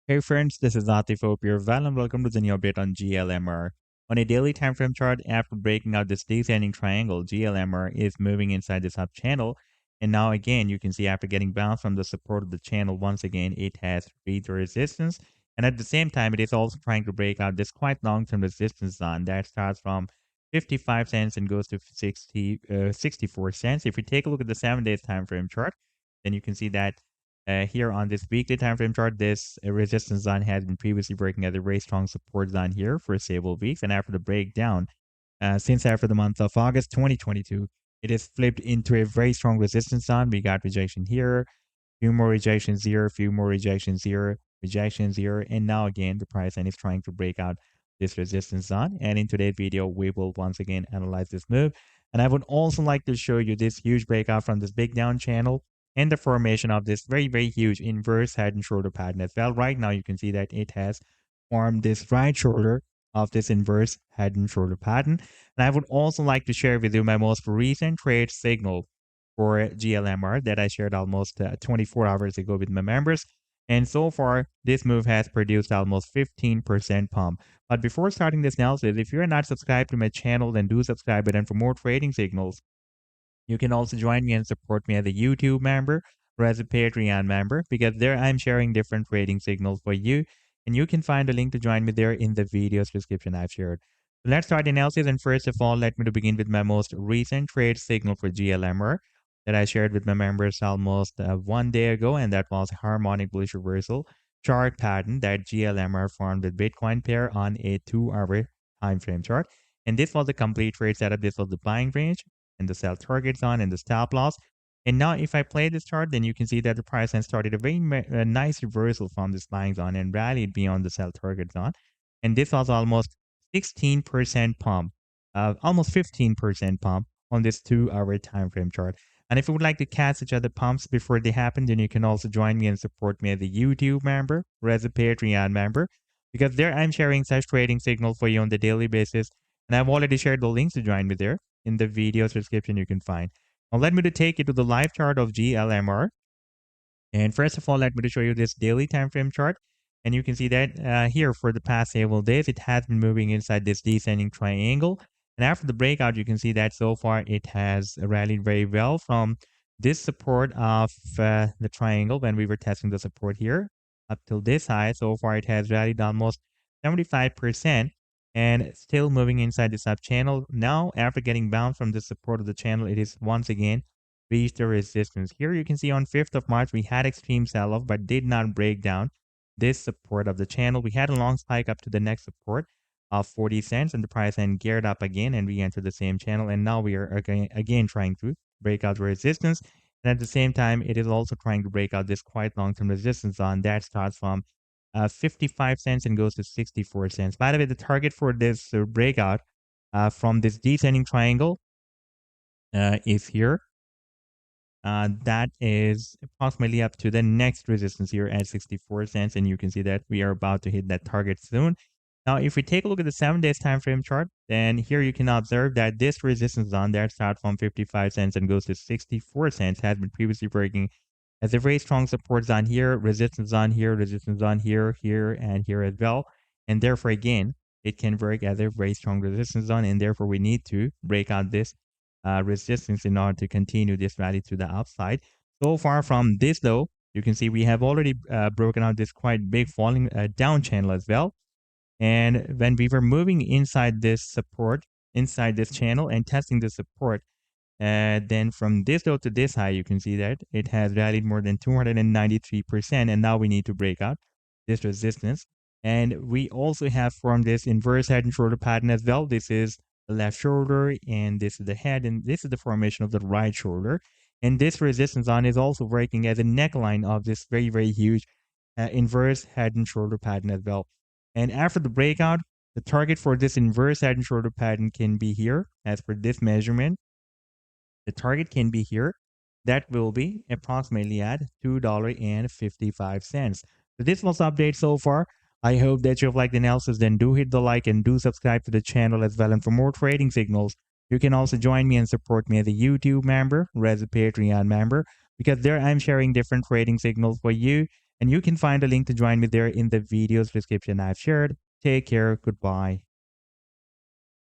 Hey friends, this is Atif. Hope you're well and welcome to the new update on GLMR. On a daily time frame chart, after breaking out this descending triangle, GLMR is moving inside this up channel. And now again, you can see after getting bounced from the support of the channel, once again, it has reached the resistance. And at the same time, it is also trying to break out this quite long-term resistance zone that starts from 55 cents and goes to 64 cents. If we take a look at the 7 days time frame chart, then you can see that here on this weekly time frame chart, this resistance zone has been previously working as a very strong support zone here for several weeks. And after the breakdown, since after the month of August 2022, it has flipped into a very strong resistance zone. We got rejection here, few more rejections here, few more rejections here, rejections here. And now again, the price line is trying to break out this resistance zone. And in today's video, we will once again analyze this move. And I would also like to show you this huge breakout from this big down channel and the formation of this very, very huge inverse head and shoulder pattern as well. Right now, you can see that it has formed this right shoulder of this inverse head and shoulder pattern. And I would also like to share with you my most recent trade signal for GLMR that I shared almost 24 hours ago with my members. And so far, this move has produced almost 15% pump. But before starting this analysis, if you're not subscribed to my channel, then do subscribe it. And for more trading signals, you can also join me and support me as a YouTube member or as a Patreon member, because there I'm sharing different trading signals for you. And you can find a link to join me there in the video's description I've shared. So let's start the analysis. And first of all, let me to begin with my most recent trade signal for GLMR that I shared with my members almost 1 day ago. And that was harmonic bullish reversal chart pattern that GLMR formed with Bitcoin pair on a 2-hour time frame chart. And this was a complete trade setup. This was the buying range and the sell target zone and the stop loss. And now if I play this chart, then you can see that the price line started a very nice reversal from this buying zone and rallied beyond the sell target zone. And this was almost 16% pump, almost 15% pump on this 2-hour time frame chart. And if you would like to catch such other pumps before they happen, then you can also join me and support me as a YouTube member or as a Patreon member, because there I'm sharing such trading signals for you on the daily basis. And I've already shared the links to join me there in the video's description you can find. Now let me to take you to the live chart of GLMR. And first of all, let me to show you this daily time frame chart. And you can see that here for the past several days, it has been moving inside this descending triangle. And after the breakout, you can see that so far it has rallied very well from this support of the triangle when we were testing the support here up till this high. So far, it has rallied almost 75%. And still moving inside the sub channel. Now, after getting bounced from the support of the channel, it is once again reached the resistance. Here you can see on 5th of March, we had extreme sell-off, but did not break down this support of the channel. We had a long spike up to the next support of 40 cents, and the price then geared up again and re-entered the same channel. And now we are again trying to break out the resistance. And at the same time, it is also trying to break out this quite long-term resistance on that starts from 55 cents and goes to 64 cents. By the way, the target for this breakout from this descending triangle is here. That is approximately up to the next resistance here at 64 cents. And you can see that we are about to hit that target soon. Now, if we take a look at the 7 days time frame chart, then here you can observe that this resistance zone that starts from 55 cents and goes to 64 cents has been previously working as a very strong support zone here, resistance zone here, here, and here as well. And therefore, again, it can work as a very strong resistance zone. And therefore, we need to break out this resistance in order to continue this rally to the upside. So far from this, though, you can see we have already broken out this quite big falling down channel as well. And when we were moving inside this support, inside this channel and testing the support, then from this low to this high, you can see that it has rallied more than 293%. And now we need to break out this resistance. And we also have formed this inverse head and shoulder pattern as well. This is the left shoulder and this is the head. And this is the formation of the right shoulder. And this resistance zone is also working as a neckline of this very, very huge inverse head and shoulder pattern as well. And after the breakout, the target for this inverse head and shoulder pattern can be here as per this measurement. The target can be here. That will be approximately at $2.55. So this was the update so far. I hope that you've liked the analysis. Then do hit the like and do subscribe to the channel as well. And for more trading signals, you can also join me and support me as a YouTube member or as a Patreon member, because there I'm sharing different trading signals for you. And you can find a link to join me there in the video's description I've shared. Take care. Goodbye.